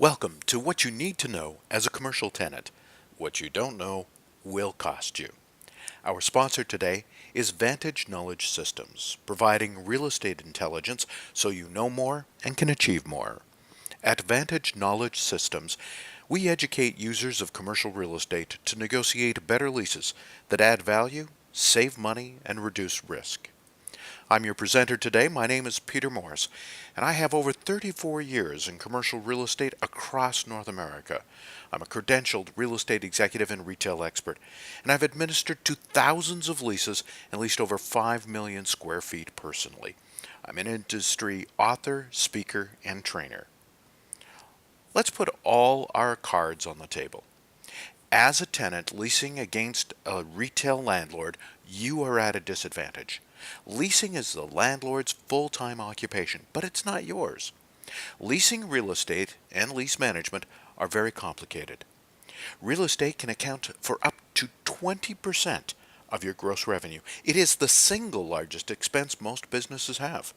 Welcome to what you need to know as a commercial tenant. What you don't know will cost you. Our sponsor today is Vantage Knowledge Systems, providing real estate intelligence so you know more and can achieve more. At Vantage Knowledge Systems, we educate users of commercial real estate to negotiate better leases that add value, save money, and reduce risk. I'm your presenter today. My name is Peter Morris, and I have over 34 years in commercial real estate across North America. I'm a credentialed real estate executive and retail expert, and I've administered to thousands of leases and leased over 5 million square feet personally. I'm an industry author, speaker, and trainer. Let's put all our cards on the table. As a tenant leasing against a retail landlord, you are at a disadvantage. Leasing is the landlord's full-time occupation, but it's not yours. Leasing real estate and lease management are very complicated. Real estate can account for up to 20% of your gross revenue. It is the single largest expense most businesses have.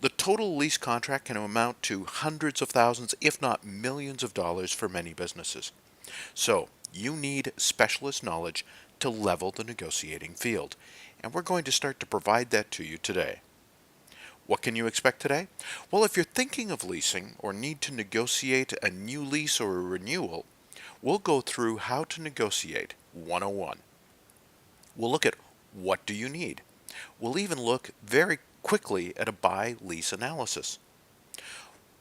The total lease contract can amount to hundreds of thousands, if not millions of dollars for many businesses. So, you need specialist knowledge to level the negotiating field, and we're going to start to provide that to you today. What can you expect today? Well, if you're thinking of leasing or need to negotiate a new lease or a renewal, we'll go through how to negotiate 101. We'll look at what do you need. We'll even look very quickly at a buy-lease analysis.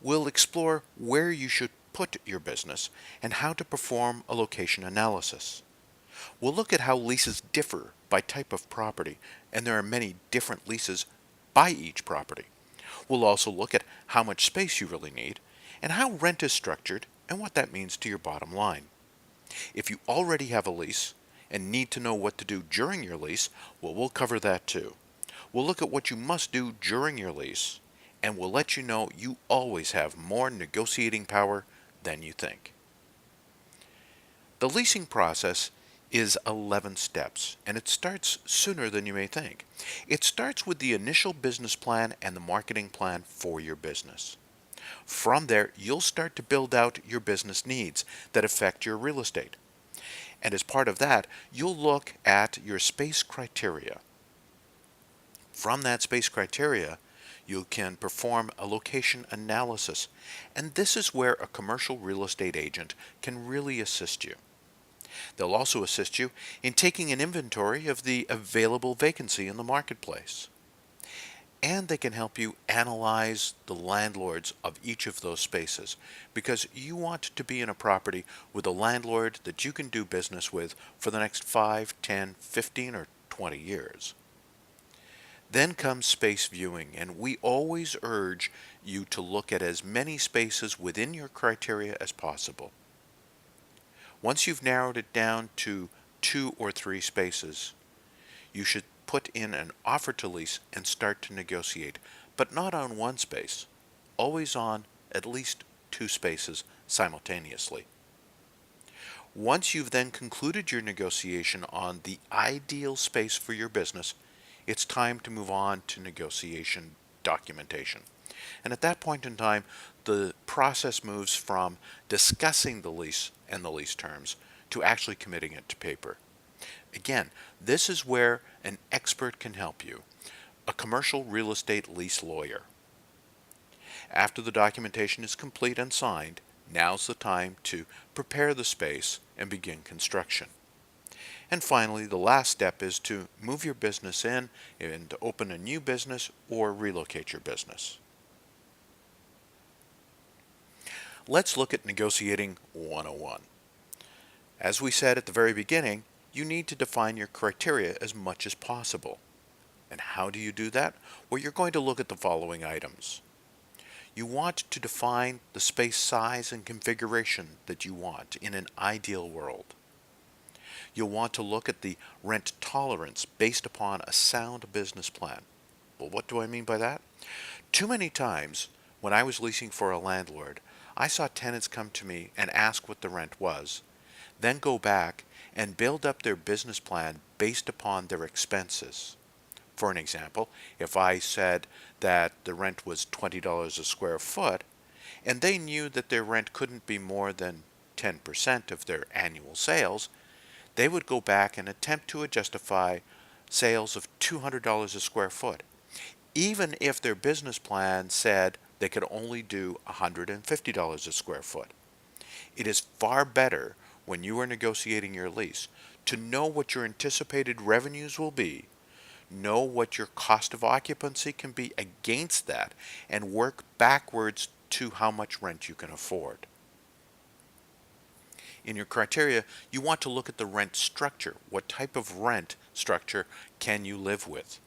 We'll explore where you should put your business and how to perform a location analysis. We'll look at how leases differ by type of property, and there are many different leases by each property. We'll also look at how much space you really need, and how rent is structured, and what that means to your bottom line. If you already have a lease and need to know what to do during your lease, well, we'll cover that too. We'll look at what you must do during your lease, and we'll let you know you always have more negotiating power than you think. The leasing process is 11 steps, and it starts sooner than you may think. It starts with the initial business plan and the marketing plan for your business. From there, you'll start to build out your business needs that affect your real estate. And as part of that, you'll look at your space criteria. From that space criteria, you can perform a location analysis, and this is where a commercial real estate agent can really assist you. They'll also assist you in taking an inventory of the available vacancy in the marketplace. And they can help you analyze the landlords of each of those spaces, because you want to be in a property with a landlord that you can do business with for the next 5, 10, 15, or 20 years. Then comes space viewing, and we always urge you to look at as many spaces within your criteria as possible. Once you've narrowed it down to 2 or 3 spaces, you should put in an offer to lease and start to negotiate, but not on one space, always on at least 2 spaces simultaneously. Once you've then concluded your negotiation on the ideal space for your business, it's time to move on to negotiation documentation. And at that point in time, the process moves from discussing the lease and the lease terms to actually committing it to paper. Again, this is where an expert can help you, a commercial real estate lease lawyer. After the documentation is complete and signed, now's the time to prepare the space and begin construction. And finally, the last step is to move your business in and to open a new business or relocate your business. Let's look at negotiating 101. As we said at the very beginning, you need to define your criteria as much as possible. And how do you do that? Well, you're going to look at the following items. You want to define the space size and configuration that you want in an ideal world. You'll want to look at the rent tolerance based upon a sound business plan. Well, what do I mean by that? Too many times when I was leasing for a landlord, I saw tenants come to me and ask what the rent was, then go back and build up their business plan based upon their expenses. For an example, if I said that the rent was $20 a square foot, and they knew that their rent couldn't be more than 10% of their annual sales, they would go back and attempt to justify sales of $200 a square foot, even if their business plan said they could only do $150 a square foot. It is far better when you are negotiating your lease to know what your anticipated revenues will be, know what your cost of occupancy can be against that, and work backwards to how much rent you can afford. In your criteria, you want to look at the rent structure. What type of rent structure can you live with?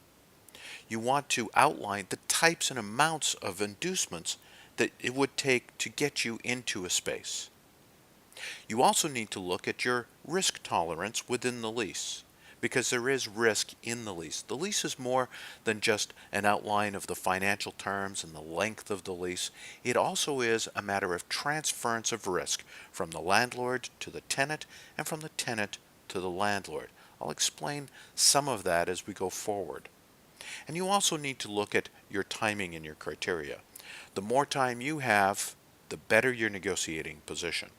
You want to outline the types and amounts of inducements that it would take to get you into a space. You also need to look at your risk tolerance within the lease, because there is risk in the lease. The lease is more than just an outline of the financial terms and the length of the lease. It also is a matter of transference of risk from the landlord to the tenant and from the tenant to the landlord. I'll explain some of that as we go forward. And you also need to look at your timing in your criteria. The more time you have, the better your negotiating position.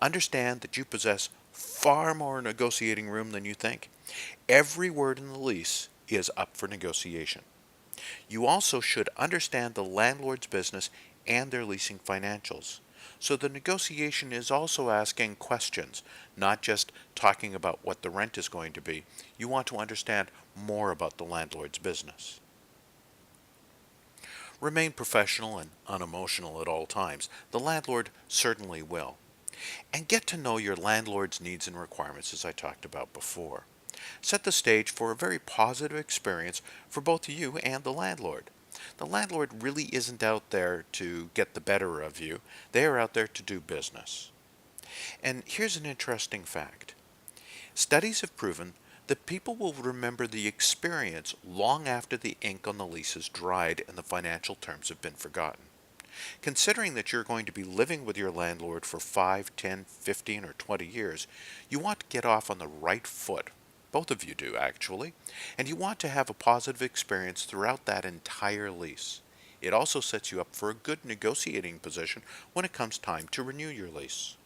Understand that you possess far more negotiating room than you think. Every word in the lease is up for negotiation. You also should understand the landlord's business and their leasing financials. So the negotiation is also asking questions, not just talking about what the rent is going to be. You want to understand more about the landlord's business. Remain professional and unemotional at all times. The landlord certainly will. And get to know your landlord's needs and requirements, as I talked about before. Set the stage for a very positive experience for both you and the landlord. The landlord really isn't out there to get the better of you. They are out there to do business. And here's an interesting fact. Studies have proven that people will remember the experience long after the ink on the lease is dried and the financial terms have been forgotten. Considering that you're going to be living with your landlord for 5, 10, 15, or 20 years, you want to get off on the right foot. Both of you do, actually. And you want to have a positive experience throughout that entire lease. It also sets you up for a good negotiating position when it comes time to renew your lease.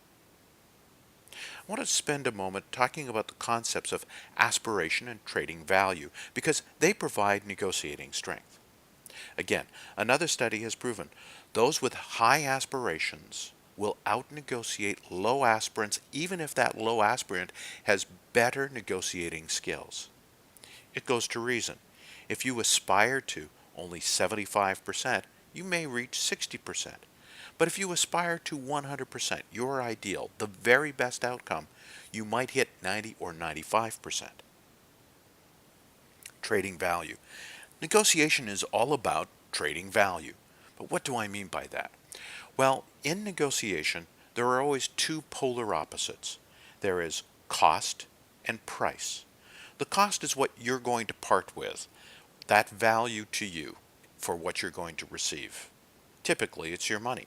I want to spend a moment talking about the concepts of aspiration and trading value because they provide negotiating strength. Again, another study has proven those with high aspirations will out-negotiate low aspirants even if that low aspirant has better negotiating skills. It goes to reason. If you aspire to only 75%, you may reach 60%. But if you aspire to 100%, your ideal, the very best outcome, you might hit 90 or 95%. Trading value. Negotiation is all about trading value. But what do I mean by that? Well, in negotiation, there are always two polar opposites. There is cost and price. The cost is what you're going to part with, that value to you for what you're going to receive. Typically, it's your money.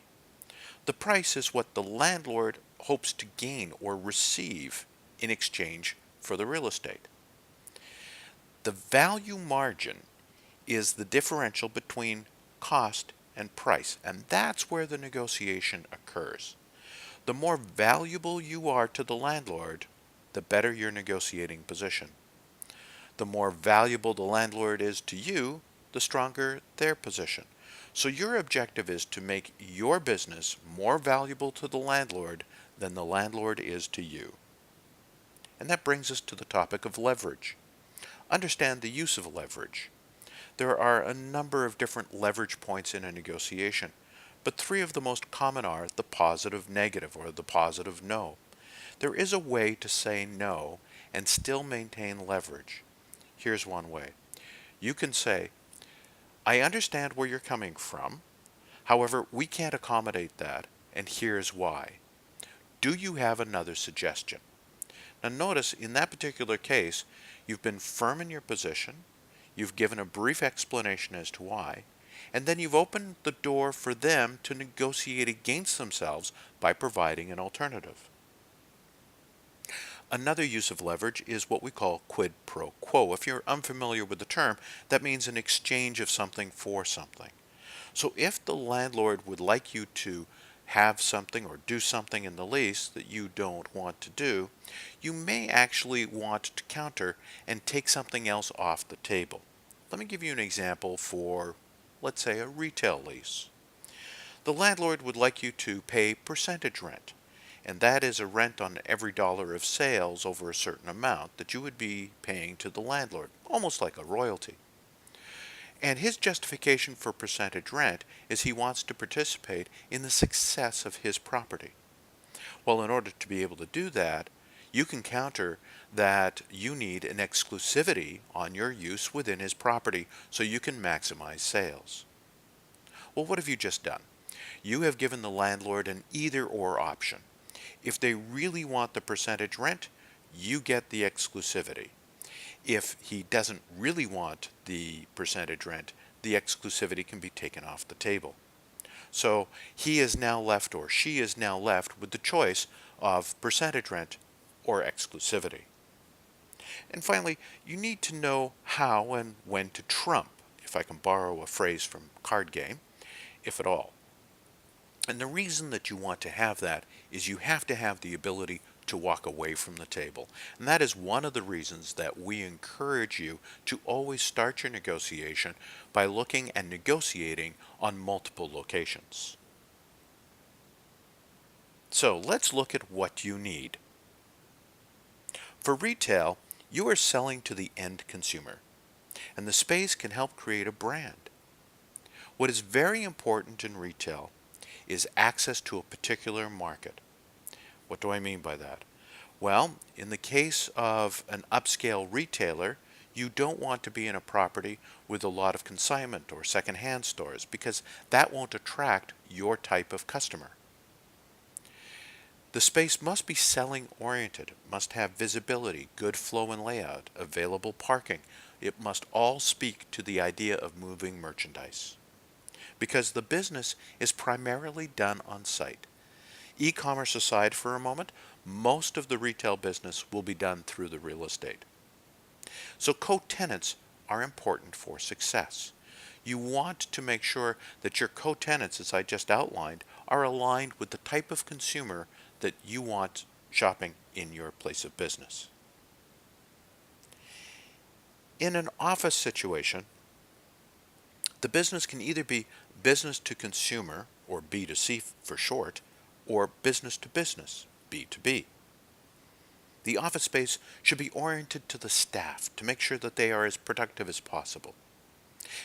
The price is what the landlord hopes to gain or receive in exchange for the real estate. The value margin is the differential between cost and price, and that's where the negotiation occurs. The more valuable you are to the landlord, the better your negotiating position. The more valuable the landlord is to you, the stronger their position. So your objective is to make your business more valuable to the landlord than the landlord is to you. And that brings us to the topic of leverage. Understand the use of leverage. There are a number of different leverage points in a negotiation, but three of the most common are the positive negative or the positive no. There is a way to say no and still maintain leverage. Here's one way. You can say, I understand where you're coming from. However, we can't accommodate that, and here's why. Do you have another suggestion? Now notice, in that particular case, you've been firm in your position, you've given a brief explanation as to why, and then you've opened the door for them to negotiate against themselves by providing an alternative. Another use of leverage is what we call quid pro quo. If you're unfamiliar with the term, that means an exchange of something for something. So if the landlord would like you to have something or do something in the lease that you don't want to do, you may actually want to counter and take something else off the table. Let me give you an example for, let's say, a retail lease. The landlord would like you to pay percentage rent, and that is a rent on every dollar of sales over a certain amount that you would be paying to the landlord, almost like a royalty. And his justification for percentage rent is he wants to participate in the success of his property. Well, in order to be able to do that, you can counter that you need an exclusivity on your use within his property so you can maximize sales. Well, what have you just done? You have given the landlord an either or option. If they really want the percentage rent, you get the exclusivity. If he doesn't really want the percentage rent, the exclusivity can be taken off the table. So he is now left, or she is now left, with the choice of percentage rent or exclusivity. And finally, you need to know how and when to trump, if I can borrow a phrase from card game, if at all. And the reason that you want to have that is you have to have the ability to walk away from the table. And that is one of the reasons that we encourage you to always start your negotiation by looking and negotiating on multiple locations. So let's look at what you need. For retail, you are selling to the end consumer, and the space can help create a brand. What is very important in retail is access to a particular market. What do I mean by that? Well, in the case of an upscale retailer, you don't want to be in a property with a lot of consignment or secondhand stores because that won't attract your type of customer. The space must be selling oriented, must have visibility, good flow and layout, available parking. It must all speak to the idea of moving merchandise, because the business is primarily done on site. E-commerce aside for a moment, most of the retail business will be done through the real estate. So co-tenants are important for success. You want to make sure that your co-tenants, as I just outlined, are aligned with the type of consumer that you want shopping in your place of business. In an office situation, the business can either be business to consumer, or B2C for short, or business to business, B2B. The office space should be oriented to the staff to make sure that they are as productive as possible.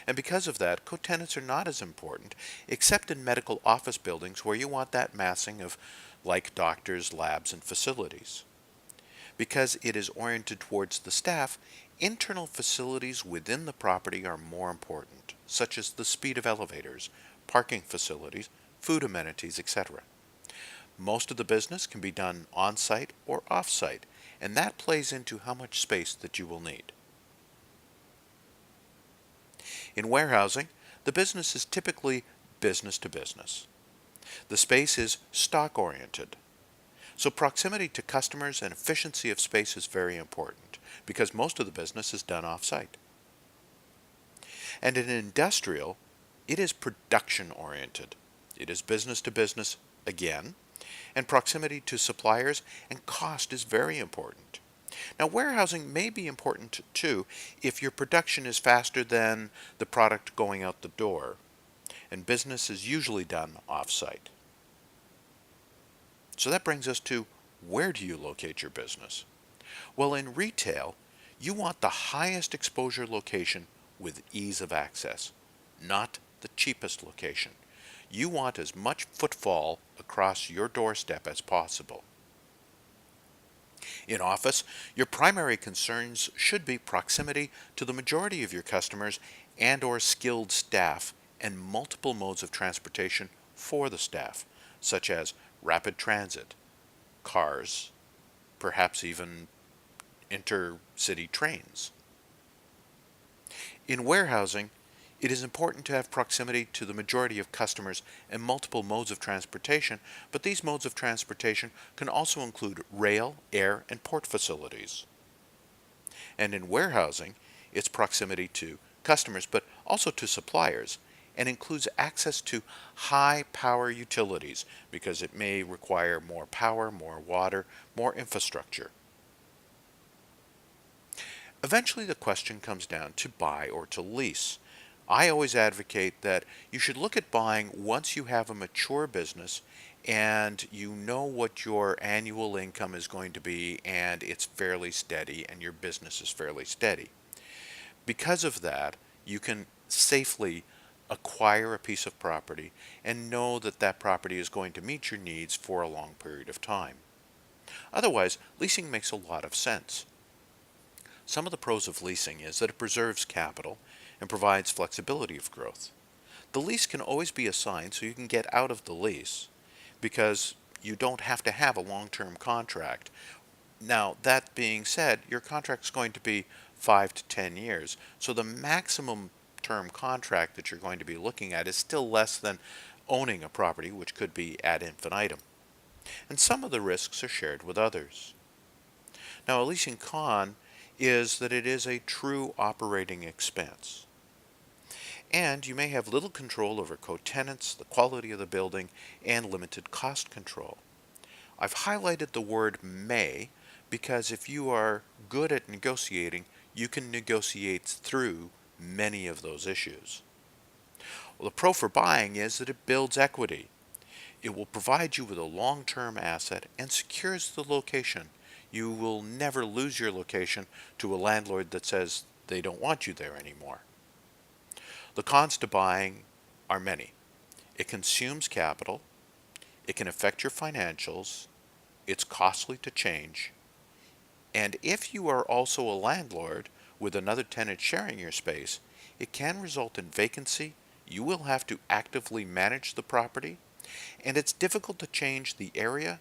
And because of that, co-tenants are not as important, except in medical office buildings where you want that massing of like doctors, labs, and facilities. Because it is oriented towards the staff, internal facilities within the property are more important, such as the speed of elevators, parking facilities, food amenities, etc. Most of the business can be done on-site or off-site, and that plays into how much space that you will need. In warehousing, the business is typically business to business. The space is stock-oriented. So proximity to customers and efficiency of space is very important because most of the business is done off-site. And in industrial, it is production-oriented. It is business to business again, and proximity to suppliers and cost is very important. Now, warehousing may be important too if your production is faster than the product going out the door, and business is usually done off-site. So that brings us to, where do you locate your business? Well, in retail, you want the highest exposure location with ease of access, not the cheapest location. You want as much footfall across your doorstep as possible. In office, your primary concerns should be proximity to the majority of your customers and/or skilled staff and multiple modes of transportation for the staff, such as rapid transit, cars, perhaps even intercity trains. In warehousing, it is important to have proximity to the majority of customers and multiple modes of transportation, but these modes of transportation can also include rail, air, and port facilities. And in warehousing, it's proximity to customers, but also to suppliers, and includes access to high power utilities because it may require more power, more water, more infrastructure. Eventually, the question comes down to buy or to lease. I always advocate that you should look at buying once you have a mature business and you know what your annual income is going to be and it's fairly steady and your business is fairly steady. Because of that, you can safely acquire a piece of property and know that that property is going to meet your needs for a long period of time. Otherwise, leasing makes a lot of sense. Some of the pros of leasing is that it preserves capital and provides flexibility of growth. The lease can always be assigned so you can get out of the lease because you don't have to have a long-term contract. Now, that being said, your contract's going to be 5 to 10 years, so the maximum term contract that you're going to be looking at is still less than owning a property, which could be ad infinitum. And some of the risks are shared with others. Now, a leasing con is that it is a true operating expense. And you may have little control over co-tenants, the quality of the building, and limited cost control. I've highlighted the word may because if you are good at negotiating, you can negotiate through many of those issues. Well, the pro for buying is that it builds equity. It will provide you with a long-term asset and secures the location. You will never lose your location to a landlord that says they don't want you there anymore. The cons to buying are many. It consumes capital, it can affect your financials, it's costly to change, and if you are also a landlord with another tenant sharing your space, it can result in vacancy. You will have to actively manage the property, and it's difficult to change the area,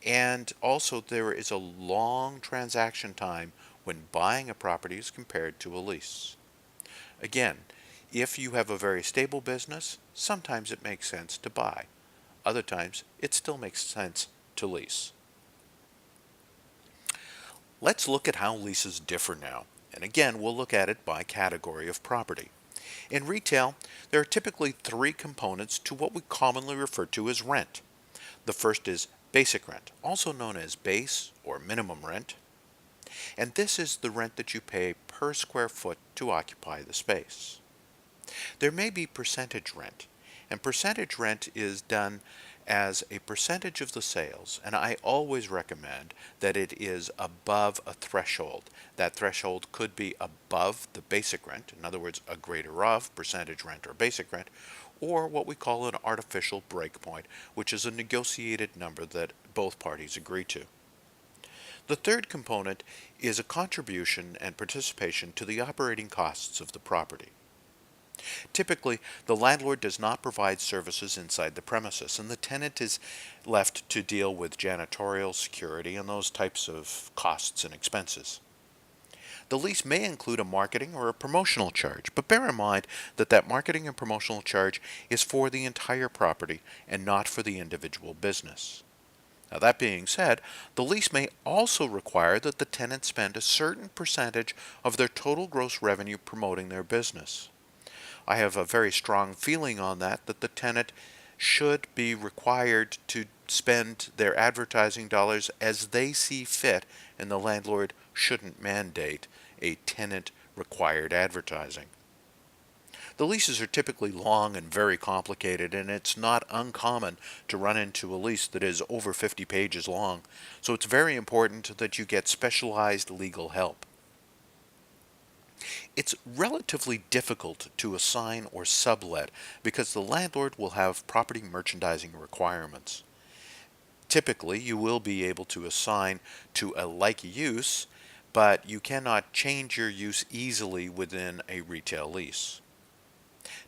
and also there is a long transaction time when buying a property is compared to a lease. Again, if you have a very stable business, sometimes it makes sense to buy. Other times, it still makes sense to lease. Let's look at how leases differ now. And again, we'll look at it by category of property. In retail, there are typically three components to what we commonly refer to as rent. The first is basic rent, also known as base or minimum rent. And this is the rent that you pay per square foot to occupy the space. There may be percentage rent, and percentage rent is done as a percentage of the sales, and I always recommend that it is above a threshold. That threshold could be above the basic rent, in other words, a greater of percentage rent or basic rent, or what we call an artificial breakpoint, which is a negotiated number that both parties agree to. The third component is a contribution and participation to the operating costs of the property. Typically, the landlord does not provide services inside the premises, and the tenant is left to deal with janitorial, security, and those types of costs and expenses. The lease may include a marketing or a promotional charge, but bear in mind that that marketing and promotional charge is for the entire property and not for the individual business. Now, that being said, the lease may also require that the tenant spend a certain percentage of their total gross revenue promoting their business. I have a very strong feeling on that the tenant should be required to spend their advertising dollars as they see fit, and the landlord shouldn't mandate a tenant required advertising. The leases are typically long and very complicated, and it's not uncommon to run into a lease that is over 50 pages long, so it's very important that you get specialized legal help. It's relatively difficult to assign or sublet because the landlord will have property merchandising requirements. Typically, you will be able to assign to a like use, but you cannot change your use easily within a retail lease.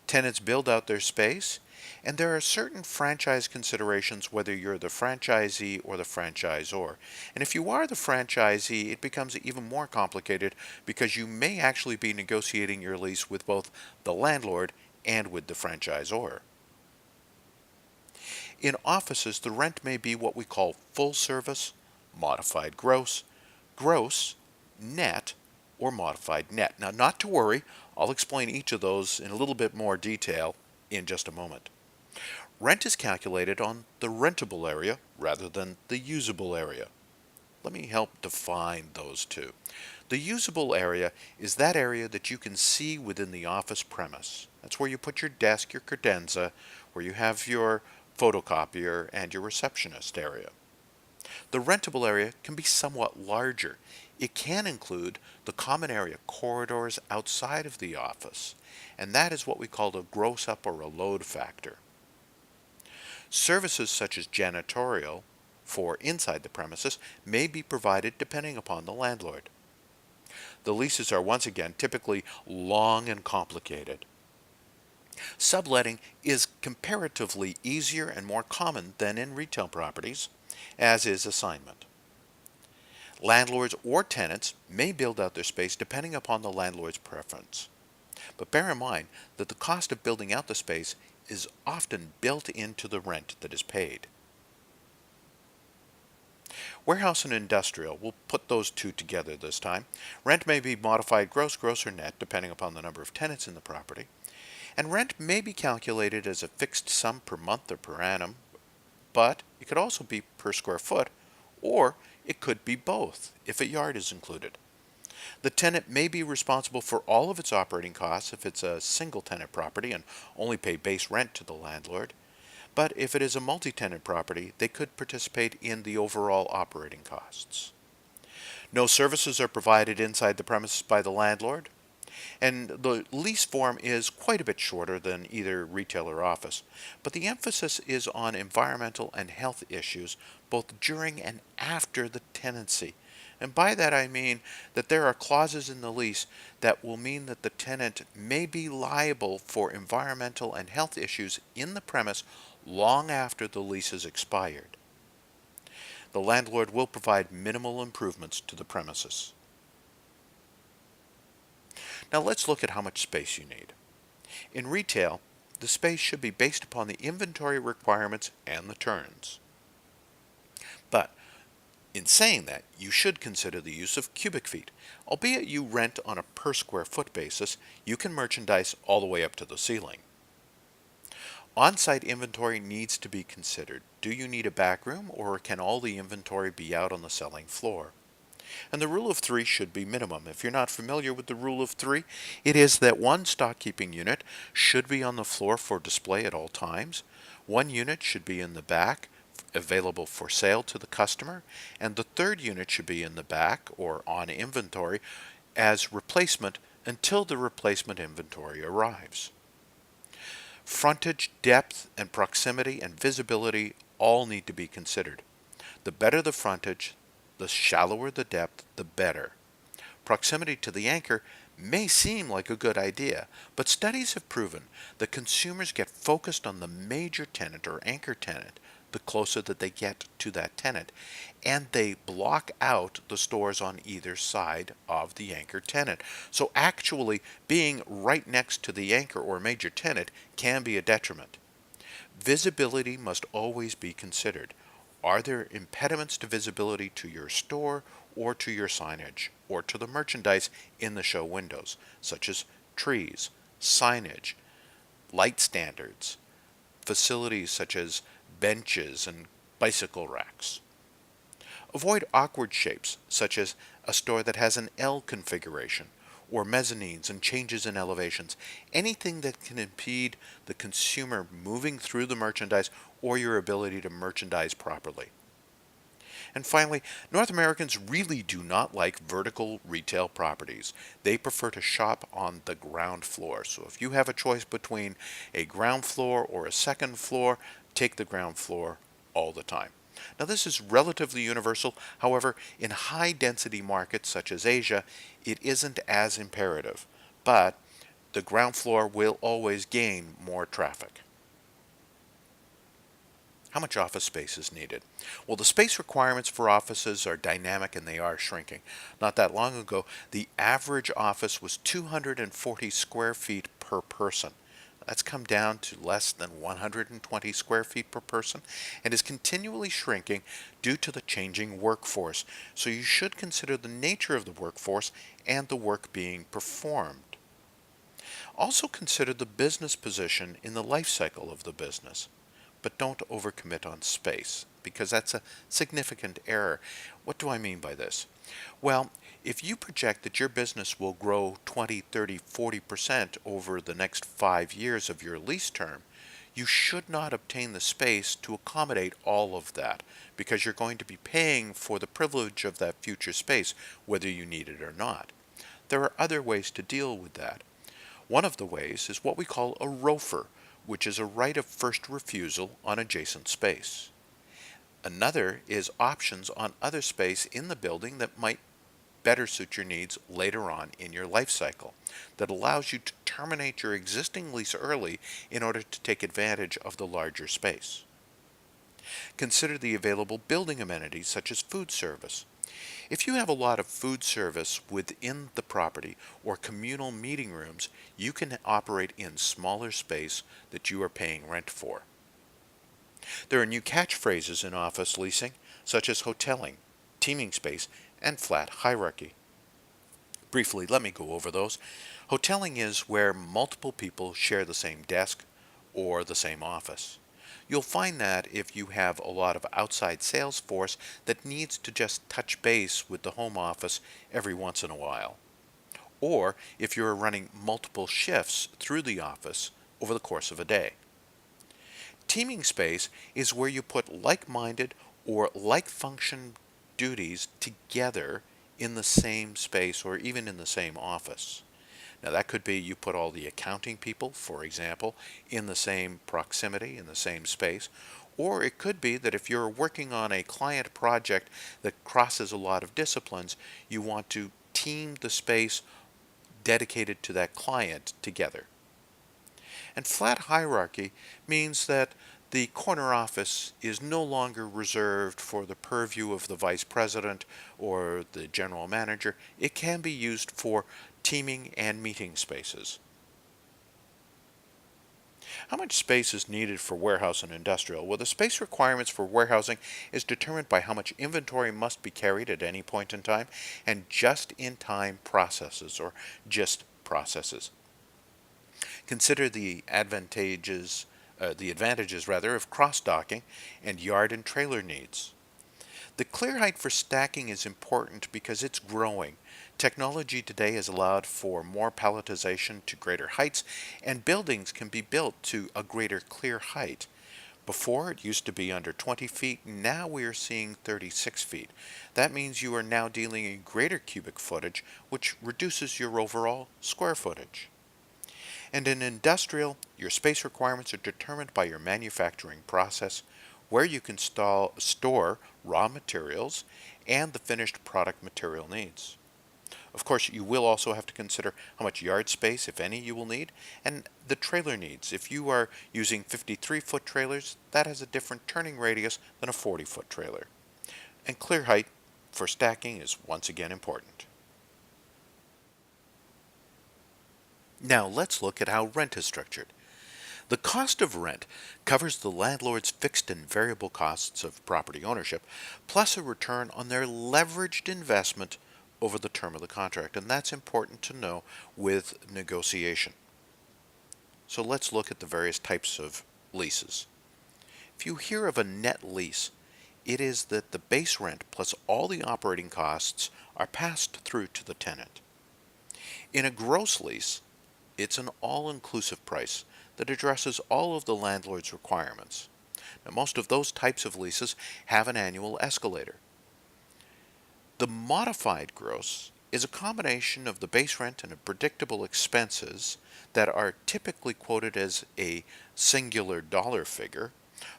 Tenants build out their space, and there are certain franchise considerations whether you're the franchisee or the franchisor. And if you are the franchisee, it becomes even more complicated because you may actually be negotiating your lease with both the landlord and with the franchisor. In offices, the rent may be what we call full service, modified gross, gross, net, or modified net. Now, not to worry, I'll explain each of those in a little bit more detail in just a moment. Rent is calculated on the rentable area rather than the usable area. Let me help define those two. The usable area is that area that you can see within the office premise. That's where you put your desk, your credenza, where you have your photocopier, and your receptionist area. The rentable area can be somewhat larger. It can include the common area corridors outside of the office, and that is what we call a gross up or a load factor. Services such as janitorial for inside the premises may be provided depending upon the landlord. The leases are once again typically long and complicated. Subletting is comparatively easier and more common than in retail properties, as is assignment. Landlords or tenants may build out their space depending upon the landlord's preference. But bear in mind that the cost of building out the space is often built into the rent that is paid. Warehouse and industrial, we'll put those two together this time. Rent may be modified gross, gross, or net, depending upon the number of tenants in the property. And rent may be calculated as a fixed sum per month or per annum, but it could also be per square foot, or it could be both if a yard is included. The tenant may be responsible for all of its operating costs if it's a single tenant property and only pay base rent to the landlord. But if it is a multi-tenant property, they could participate in the overall operating costs. No services are provided inside the premises by the landlord, and the lease form is quite a bit shorter than either retail or office. But the emphasis is on environmental and health issues both during and after the tenancy. And by that I mean that there are clauses in the lease that will mean that the tenant may be liable for environmental and health issues in the premise long after the lease is expired. The landlord will provide minimal improvements to the premises. Now let's look at how much space you need. In retail, the space should be based upon the inventory requirements and the turns. But in saying that, you should consider the use of cubic feet. Albeit you rent on a per square foot basis, you can merchandise all the way up to the ceiling. On-site inventory needs to be considered. Do you need a back room, or can all the inventory be out on the selling floor? And the rule of three should be minimum. If you're not familiar with the rule of three, it is that one stock keeping unit should be on the floor for display at all times. One unit should be in the back, available for sale to the customer, and the third unit should be in the back or on inventory as replacement until the replacement inventory arrives. Frontage, depth, and proximity and visibility all need to be considered. The better the frontage, the shallower the depth, the better. Proximity to the anchor may seem like a good idea, but studies have proven that consumers get focused on the major tenant or anchor tenant the closer that they get to that tenant, and they block out the stores on either side of the anchor tenant. So actually being right next to the anchor or major tenant can be a detriment. Visibility must always be considered. Are there impediments to visibility to your store or to your signage or to the merchandise in the show windows, such as trees, signage, light standards, facilities such as benches and bicycle racks? Avoid awkward shapes, such as a store that has an L configuration, or mezzanines and changes in elevations. Anything that can impede the consumer moving through the merchandise or your ability to merchandise properly. And finally, North Americans really do not like vertical retail properties. They prefer to shop on the ground floor. So if you have a choice between a ground floor or a second floor, take the ground floor all the time. Now this is relatively universal. However, in high density markets such as Asia, it isn't as imperative. But the ground floor will always gain more traffic. How much office space is needed? Well, the space requirements for offices are dynamic and they are shrinking. Not that long ago, the average office was 240 square feet per person. That's come down to less than 120 square feet per person and is continually shrinking due to the changing workforce. So you should consider the nature of the workforce and the work being performed. Also consider the business position in the life cycle of the business, but don't overcommit on space because that's a significant error. What do I mean by this? Well, if you project that your business will grow 20, 30, 40% over the next 5 years of your lease term, you should not obtain the space to accommodate all of that because you're going to be paying for the privilege of that future space, whether you need it or not. There are other ways to deal with that. One of the ways is what we call a ROFR, which is a right of first refusal on adjacent space. Another is options on other space in the building that might better suit your needs later on in your life cycle, that allows you to terminate your existing lease early in order to take advantage of the larger space. Consider the available building amenities such as food service. If you have a lot of food service within the property or communal meeting rooms, you can operate in smaller space that you are paying rent for. There are new catchphrases in office leasing, such as hoteling, teaming space, and flat hierarchy. Briefly, let me go over those. Hoteling is where multiple people share the same desk or the same office. You'll find that if you have a lot of outside sales force that needs to just touch base with the home office every once in a while. Or if you're running multiple shifts through the office over the course of a day. Teaming space is where you put like-minded or like-function duties together in the same space or even in the same office. Now that could be you put all the accounting people, for example, in the same proximity, in the same space. Or it could be that if you're working on a client project that crosses a lot of disciplines, you want to team the space dedicated to that client together. And flat hierarchy means that the corner office is no longer reserved for the purview of the vice president or the general manager. It can be used for teaming and meeting spaces. How much space is needed for warehouse and industrial? Well, the space requirements for warehousing is determined by how much inventory must be carried at any point in time and just-in-time processes or JIST processes. Consider the advantages rather of cross-docking and yard and trailer needs. The clear height for stacking is important because it's growing. Technology today has allowed for more palletization to greater heights, and buildings can be built to a greater clear height. Before, it used to be under 20 feet. Now we are seeing 36 feet. That means you are now dealing in greater cubic footage, which reduces your overall square footage. And in industrial, your space requirements are determined by your manufacturing process, where you can store raw materials, and the finished product material needs. Of course, you will also have to consider how much yard space, if any, you will need, and the trailer needs. If you are using 53-foot trailers, that has a different turning radius than a 40-foot trailer. And clear height for stacking is once again important. Now let's look at how rent is structured. The cost of rent covers the landlord's fixed and variable costs of property ownership, plus a return on their leveraged investment over the term of the contract, and that's important to know with negotiation. So let's look at the various types of leases. If you hear of a net lease, it is that the base rent plus all the operating costs are passed through to the tenant. In a gross lease, it's an all-inclusive price that addresses all of the landlord's requirements. Now, most of those types of leases have an annual escalator. The modified gross is a combination of the base rent and predictable expenses that are typically quoted as a singular dollar figure,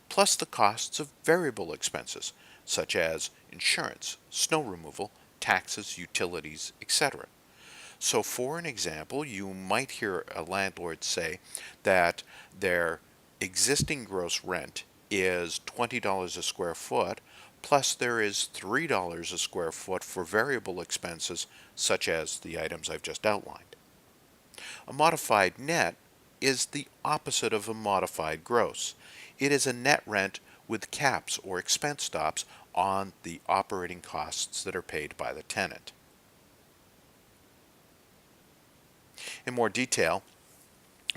plus the costs of variable expenses, such as insurance, snow removal, taxes, utilities, etc. So for an example, you might hear a landlord say that their existing gross rent is $20 a square foot, plus there is $3 a square foot for variable expenses such as the items I've just outlined. A modified net is the opposite of a modified gross. It is a net rent with caps or expense stops on the operating costs that are paid by the tenant. In more detail,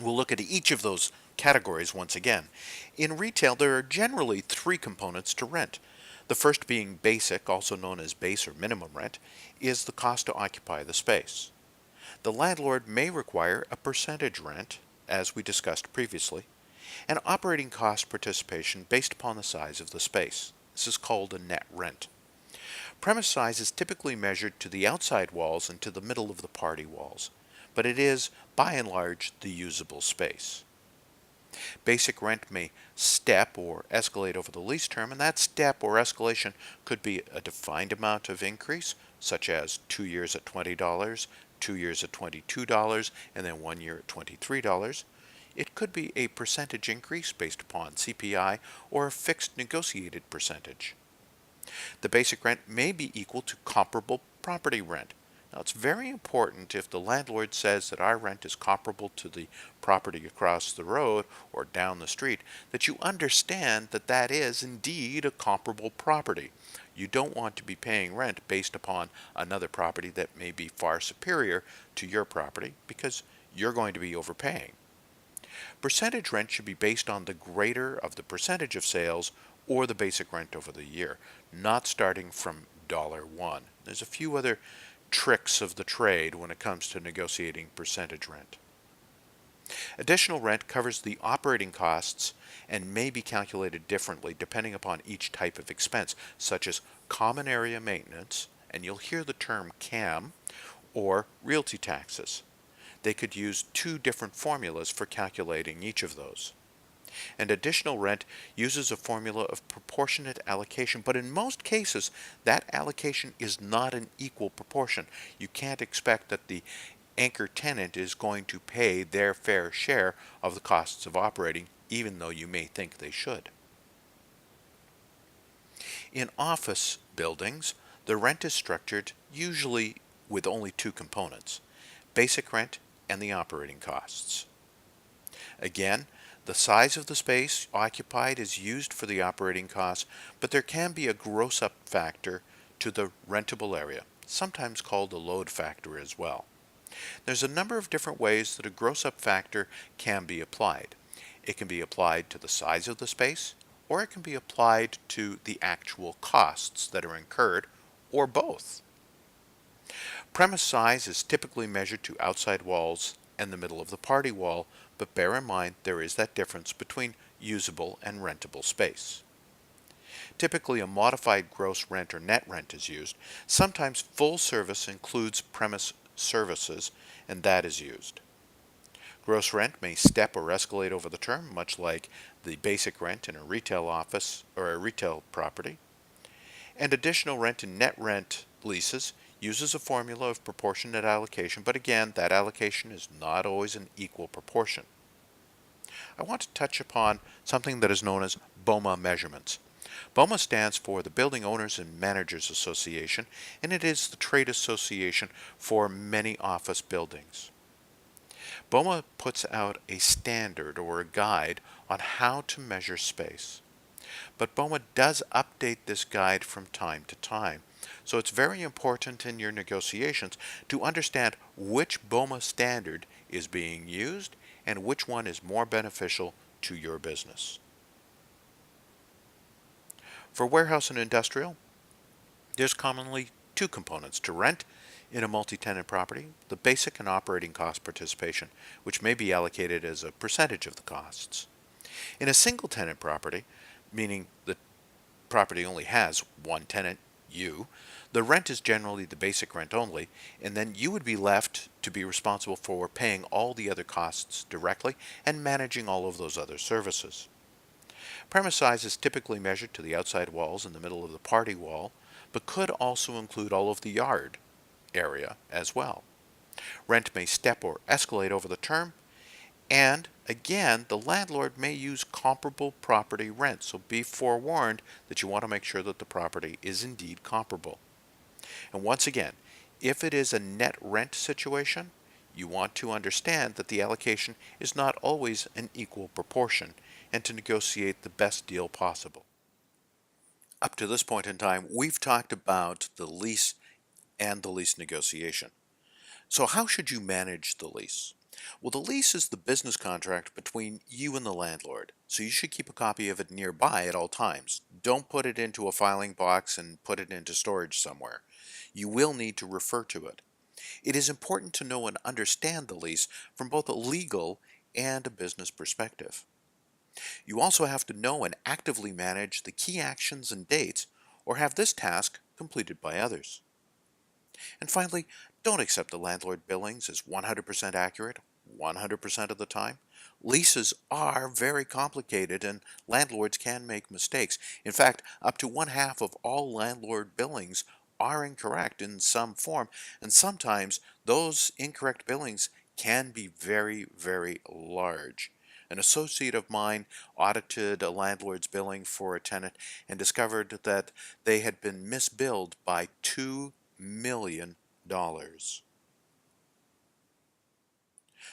We'll look at each of those categories once again. In retail, there are generally three components to rent. The first being basic, also known as base or minimum rent, is the cost to occupy the space. The landlord may require a percentage rent, as we discussed previously, and operating cost participation based upon the size of the space. This is called a net rent. Premise size is typically measured to the outside walls and to the middle of the party walls, but it is, by and large, the usable space. Basic rent may step or escalate over the lease term, and that step or escalation could be a defined amount of increase, such as 2 years at $20, 2 years at $22, and then 1 year at $23. It could be a percentage increase based upon CPI or a fixed negotiated percentage. The basic rent may be equal to comparable property rent. Now, it's very important if the landlord says that our rent is comparable to the property across the road or down the street, that you understand that that is indeed a comparable property. You don't want to be paying rent based upon another property that may be far superior to your property because you're going to be overpaying. Percentage rent should be based on the greater of the percentage of sales or the basic rent over the year, not starting from $1. There's a few other tricks of the trade when it comes to negotiating percentage rent. Additional rent covers the operating costs and may be calculated differently depending upon each type of expense, such as common area maintenance, and you'll hear the term CAM, or realty taxes. They could use two different formulas for calculating each of those. And additional rent uses a formula of proportionate allocation, but in most cases that allocation is not an equal proportion. You can't expect that the anchor tenant is going to pay their fair share of the costs of operating, even though you may think they should. In office buildings, the rent is structured usually with only two components: basic rent and the operating costs. Again, the size of the space occupied is used for the operating costs, but there can be a gross up factor to the rentable area, sometimes called the load factor as well. There's a number of different ways that a gross up factor can be applied. It can be applied to the size of the space, or it can be applied to the actual costs that are incurred, or both. Premise size is typically measured to outside walls and the middle of the party wall, but bear in mind there is that difference between usable and rentable space. Typically a modified gross rent or net rent is used. Sometimes full service includes premise services, and that is used. Gross rent may step or escalate over the term, much like the basic rent in a retail office or a retail property. And additional rent and net rent leases uses a formula of proportionate allocation, but again, that allocation is not always an equal proportion. I want to touch upon something that is known as BOMA measurements. BOMA stands for the Building Owners and Managers Association, and it is the trade association for many office buildings. BOMA puts out a standard or a guide on how to measure space. But BOMA does update this guide from time to time. So it's very important in your negotiations to understand which BOMA standard is being used and which one is more beneficial to your business. For warehouse and industrial, there's commonly two components to rent in a multi-tenant property: the basic and operating cost participation, which may be allocated as a percentage of the costs. In a single tenant property, meaning the property only has one tenant, you, the rent is generally the basic rent only, and then you would be left to be responsible for paying all the other costs directly and managing all of those other services. Premise size is typically measured to the outside walls in the middle of the party wall, but could also include all of the yard area as well. Rent may step or escalate over the term, and again, the landlord may use comparable property rent, so be forewarned that you want to make sure that the property is indeed comparable. And once again, if it is a net rent situation, you want to understand that the allocation is not always an equal proportion and to negotiate the best deal possible. Up to this point in time, we've talked about the lease and the lease negotiation. So how should you manage the lease? Well, the lease is the business contract between you and the landlord, so you should keep a copy of it nearby at all times. Don't put it into a filing box and put it into storage somewhere. You will need to refer to it. It is important to know and understand the lease from both a legal and a business perspective. You also have to know and actively manage the key actions and dates, or have this task completed by others. And finally, don't accept the landlord billings as 100% accurate 100% of the time. Leases are very complicated and landlords can make mistakes. In fact, up to one half of all landlord billings are incorrect in some form, and sometimes those incorrect billings can be very, very large. An associate of mine audited a landlord's billing for a tenant and discovered that they had been misbilled by $2 million.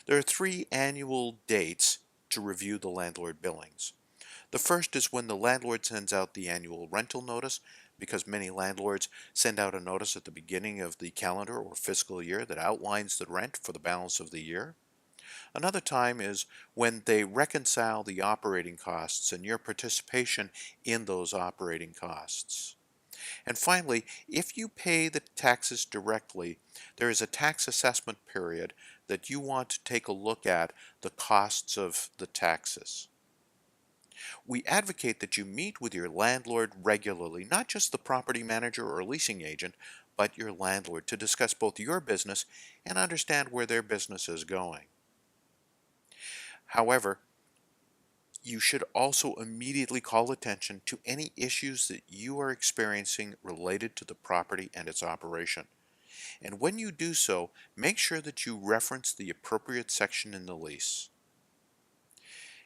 There are three annual dates to review the landlord billings. The first is when the landlord sends out the annual rental notice, because many landlords send out a notice at the beginning of the calendar or fiscal year that outlines the rent for the balance of the year. Another time is when they reconcile the operating costs and your participation in those operating costs. And finally, if you pay the taxes directly, there is a tax assessment period that you want to take a look at the costs of the taxes. We advocate that you meet with your landlord regularly, not just the property manager or leasing agent, but your landlord to discuss both your business and understand where their business is going. However, you should also immediately call attention to any issues that you are experiencing related to the property and its operation. And when you do so, make sure that you reference the appropriate section in the lease.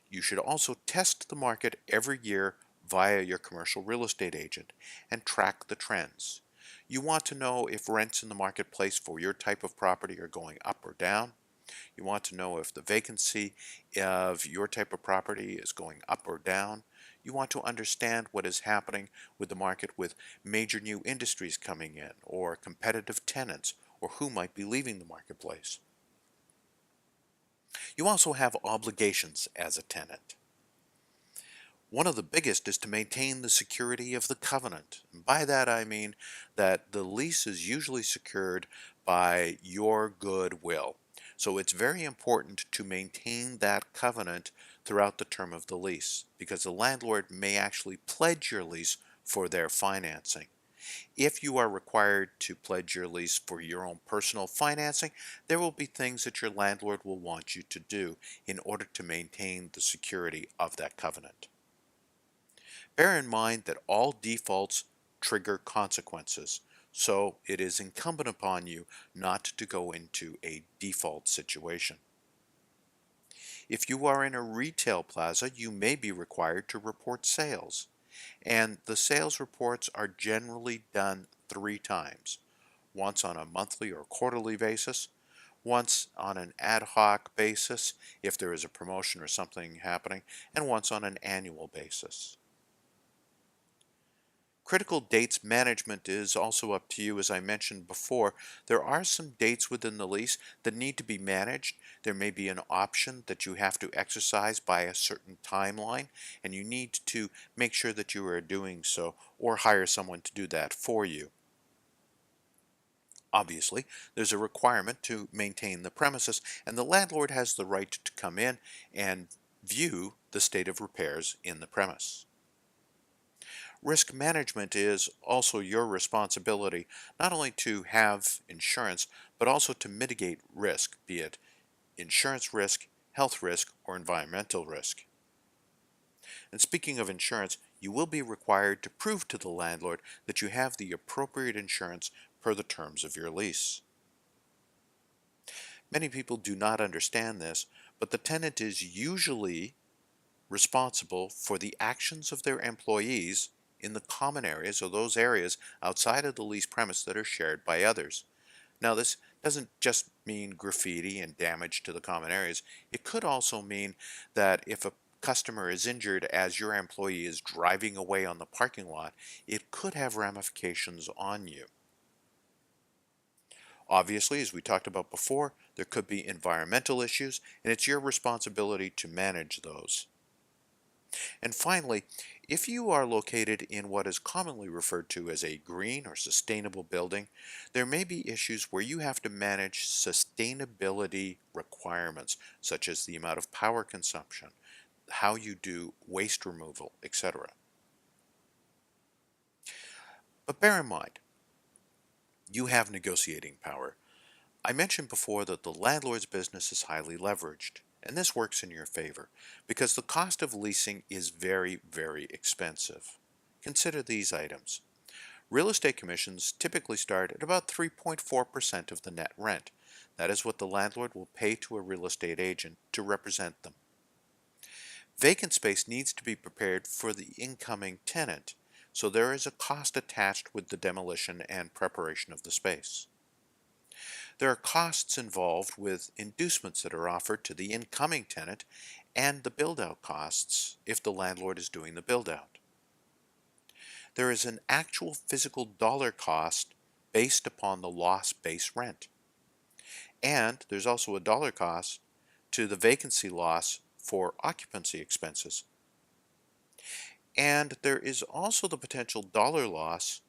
You should also test the market every year via your commercial real estate agent and track the trends. You want to know if rents in the marketplace for your type of property are going up or down. You want to know if the vacancy of your type of property is going up or down. You want to understand what is happening with the market with major new industries coming in, or competitive tenants, or who might be leaving the marketplace. You also have obligations as a tenant. One of the biggest is to maintain the security of the covenant. And by that I mean that the lease is usually secured by your goodwill. So it's very important to maintain that covenant throughout the term of the lease, because the landlord may actually pledge your lease for their financing. If you are required to pledge your lease for your own personal financing, there will be things that your landlord will want you to do in order to maintain the security of that covenant. Bear in mind that all defaults trigger consequences, so it is incumbent upon you not to go into a default situation. If you are in a retail plaza, you may be required to report sales, and the sales reports are generally done 3 times: once on a monthly or quarterly basis, once on an ad hoc basis if there is a promotion or something happening, and once on an annual basis. Critical dates management is also up to you. As I mentioned before, there are some dates within the lease that need to be managed. There may be an option that you have to exercise by a certain timeline, and you need to make sure that you are doing so, or hire someone to do that for you. Obviously, there's a requirement to maintain the premises, and the landlord has the right to come in and view the state of repairs in the premise. Risk management is also your responsibility, not only to have insurance, but also to mitigate risk, be it insurance risk, health risk, or environmental risk. And speaking of insurance, you will be required to prove to the landlord that you have the appropriate insurance per the terms of your lease. Many people do not understand this, but the tenant is usually responsible for the actions of their employees in the common areas, or those areas outside of the lease premise that are shared by others. Now, this doesn't just mean graffiti and damage to the common areas. It could also mean that if a customer is injured as your employee is driving away on the parking lot, it could have ramifications on you. Obviously, as we talked about before, there could be environmental issues, and it's your responsibility to manage those. And finally, if you are located in what is commonly referred to as a green or sustainable building, there may be issues where you have to manage sustainability requirements, such as the amount of power consumption, how you do waste removal, etc. But bear in mind, you have negotiating power. I mentioned before that the landlord's business is highly leveraged, and this works in your favor because the cost of leasing is very, very expensive. Consider these items. Real estate commissions typically start at about 3.4% of the net rent. That is what the landlord will pay to a real estate agent to represent them. Vacant space needs to be prepared for the incoming tenant, so there is a cost attached with the demolition and preparation of the space. There are costs involved with inducements that are offered to the incoming tenant and the build-out costs if the landlord is doing the build-out. There is an actual physical dollar cost based upon the lost base rent. And there's also a dollar cost to the vacancy loss for occupancy expenses. And there is also the potential dollar loss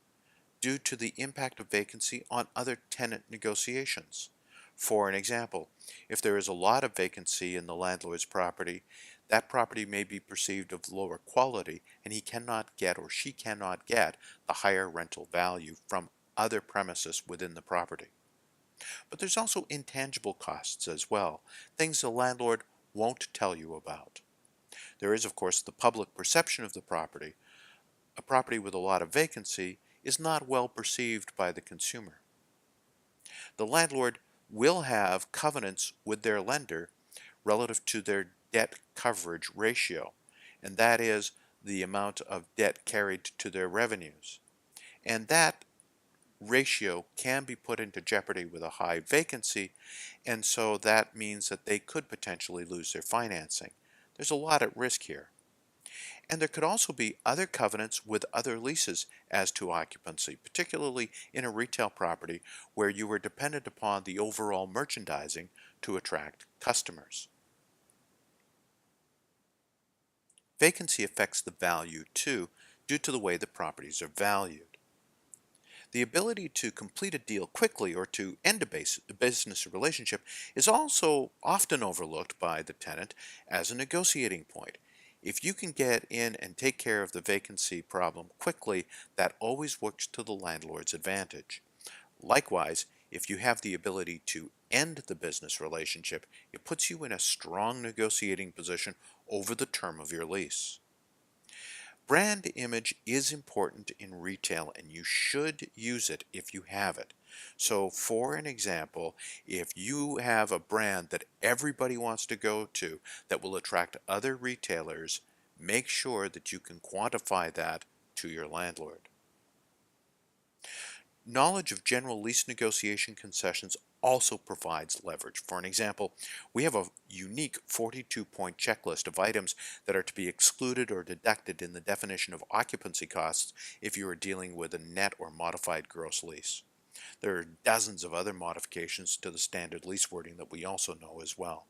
due to the impact of vacancy on other tenant negotiations. For an example, if there is a lot of vacancy in the landlord's property, that property may be perceived of lower quality and he cannot get or she cannot get the higher rental value from other premises within the property. But there's also intangible costs as well, things the landlord won't tell you about. There is, of course, the public perception of the property. A property with a lot of vacancy is not well perceived by the consumer. The landlord will have covenants with their lender relative to their debt coverage ratio, and that is the amount of debt carried to their revenues. And that ratio can be put into jeopardy with a high vacancy, and so that means that they could potentially lose their financing. There's a lot at risk here. And there could also be other covenants with other leases as to occupancy, particularly in a retail property where you are dependent upon the overall merchandising to attract customers. Vacancy affects the value too, due to the way the properties are valued. The ability to complete a deal quickly or to end a business relationship is also often overlooked by the tenant as a negotiating point. If you can get in and take care of the vacancy problem quickly, that always works to the landlord's advantage. Likewise, if you have the ability to end the business relationship, it puts you in a strong negotiating position over the term of your lease. Brand image is important in retail and you should use it if you have it. So for an example, if you have a brand that everybody wants to go to that will attract other retailers, make sure that you can quantify that to your landlord. Knowledge of general lease negotiation concessions also provides leverage. For an example, we have a unique 42-point checklist of items that are to be excluded or deducted in the definition of occupancy costs if you are dealing with a net or modified gross lease. There are dozens of other modifications to the standard lease wording that we also know as well.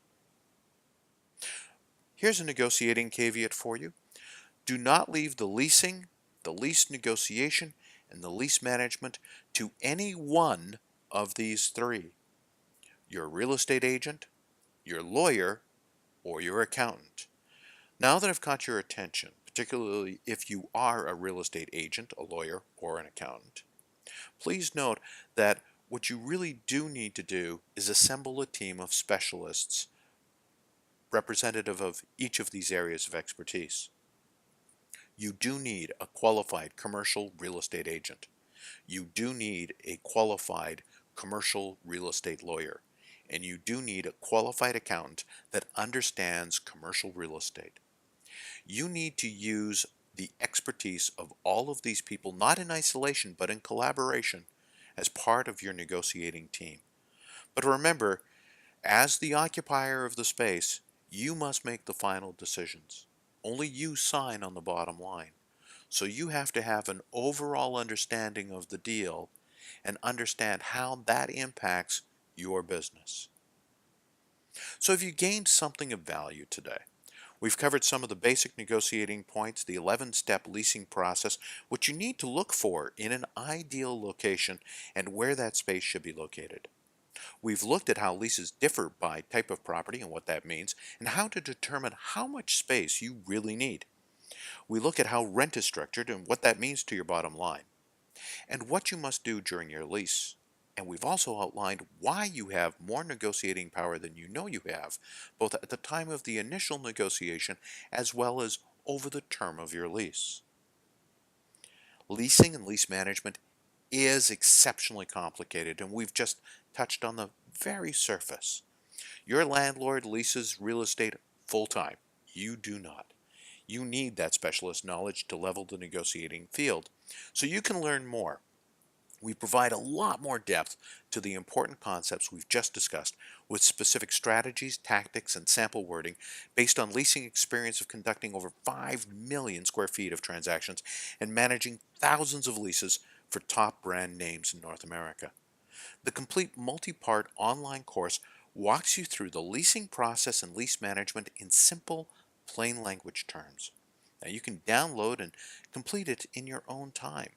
Here's a negotiating caveat for you. Do not leave the leasing, the lease negotiation, and the lease management to any one of these three: your real estate agent, your lawyer, or your accountant. Now that I've caught your attention, particularly if you are a real estate agent, a lawyer, or an accountant, please note that what you really do need to do is assemble a team of specialists representative of each of these areas of expertise. You do need a qualified commercial real estate agent. You do need a qualified commercial real estate lawyer. And you do need a qualified accountant that understands commercial real estate. You need to use the expertise of all of these people, not in isolation, but in collaboration, as part of your negotiating team. But remember, as the occupier of the space, you must make the final decisions. Only you sign on the bottom line. So you have to have an overall understanding of the deal and understand how that impacts your business. So have you gained something of value today? We've covered some of the basic negotiating points, the 11-step leasing process, what you need to look for in an ideal location, and where that space should be located. We've looked at how leases differ by type of property and what that means, and how to determine how much space you really need. We look at how rent is structured and what that means to your bottom line, and what you must do during your lease. And we've also outlined why you have more negotiating power than you know you have, both at the time of the initial negotiation as well as over the term of your lease. Leasing and lease management is exceptionally complicated, and we've just touched on the very surface. Your landlord leases real estate full-time. You do not. You need that specialist knowledge to level the negotiating field so you can learn more. We provide a lot more depth to the important concepts we've just discussed with specific strategies, tactics, and sample wording based on leasing experience of conducting over 5 million square feet of transactions and managing thousands of leases for top brand names in North America. The complete multi-part online course walks you through the leasing process and lease management in simple, plain language terms. Now you can download and complete it in your own time.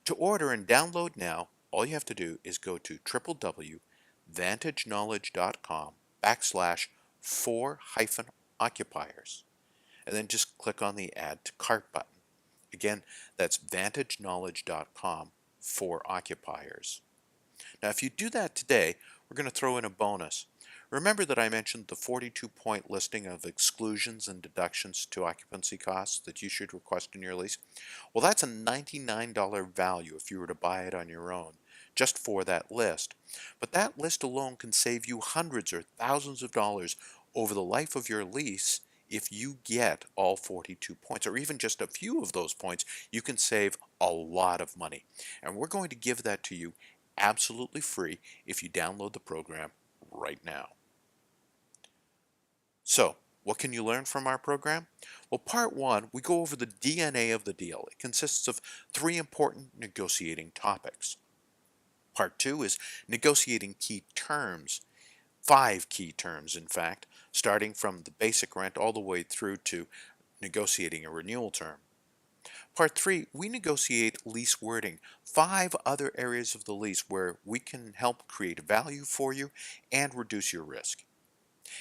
To order and download now, all you have to do is go to www.vantageknowledge.com/for-occupiers and then just click on the Add to Cart button. Again, that's vantageknowledge.com/for-occupiers. Now, if you do that today, we're going to throw in a bonus. Remember that I mentioned the 42-point listing of exclusions and deductions to occupancy costs that you should request in your lease? Well, that's a $99 value if you were to buy it on your own, just for that list. But that list alone can save you hundreds or thousands of dollars over the life of your lease. If you get all 42 points, or even just a few of those points, you can save a lot of money. And we're going to give that to you absolutely free if you download the program right now. So, what can you learn from our program? Well, part one, we go over the DNA of the deal. It consists of 3 important negotiating topics. Part two is negotiating key terms. 5 key terms, in fact, starting from the basic rent all the way through to negotiating a renewal term. Part 3, we negotiate lease wording, 5 other areas of the lease where we can help create value for you and reduce your risk.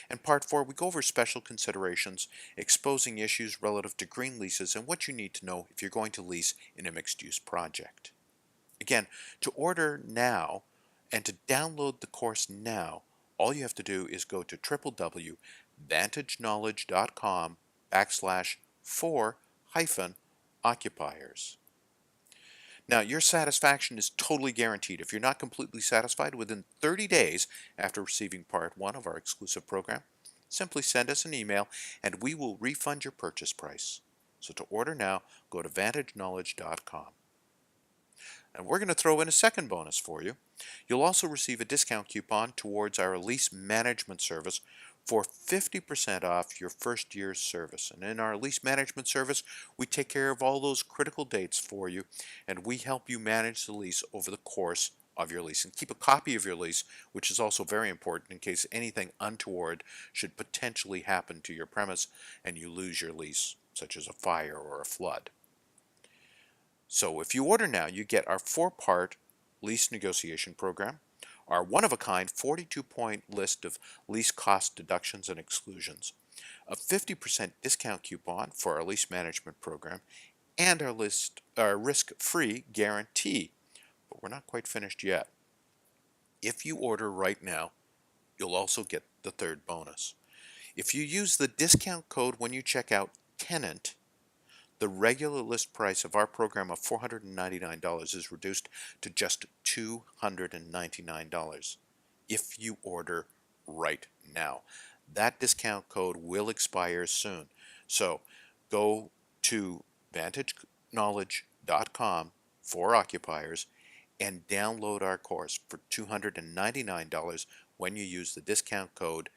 And Part 4, we go over special considerations, exposing issues relative to green leases and what you need to know if you're going to lease in a mixed-use project. Again, to order now and to download the course now, all you have to do is go to www.vantageknowledge.com/for-occupiers. Now, your satisfaction is totally guaranteed. If you're not completely satisfied within 30 days after receiving Part 1 of our exclusive program, simply send us an email and we will refund your purchase price. So to order now, go to vantageknowledge.com. And we're going to throw in a second bonus for you. You'll also receive a discount coupon towards our lease management service for 50% off your first year's service. And in our lease management service, we take care of all those critical dates for you, and we help you manage the lease over the course of your lease. And keep a copy of your lease, which is also very important in case anything untoward should potentially happen to your premise and you lose your lease, such as a fire or a flood. So if you order now, you get our 4-part lease negotiation program, our one-of-a-kind 42-point list of lease cost deductions and exclusions, a 50% discount coupon for our lease management program, and our risk-free guarantee. But we're not quite finished yet. If you order right now, you'll also get the third bonus. If you use the discount code when you check out Tenant, the regular list price of our program of $499 is reduced to just $299 if you order right now. That discount code will expire soon. So go to vantageknowledge.com/for-occupiers and download our course for $299 when you use the discount code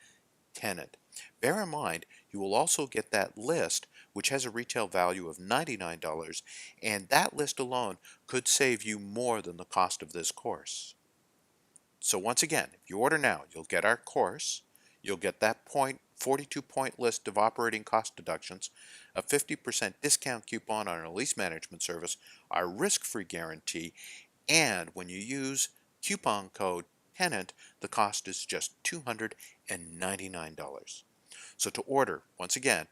Tenant. Bear in mind, You will also get that list, which has a retail value of $99, and that list alone could save you more than the cost of this course. So once again, if you order now, you'll get our course, you'll get that 42-point list of operating cost deductions, a 50% discount coupon on our lease management service, our risk-free guarantee, and when you use coupon code TENANT, the cost is just $299. So to order, once again,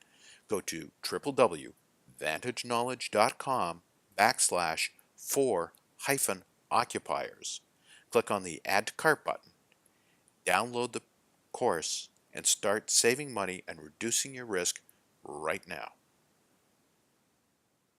go to www.vantageknowledge.com/for-occupiers. Click on the Add to Cart button, download the course, and start saving money and reducing your risk right now.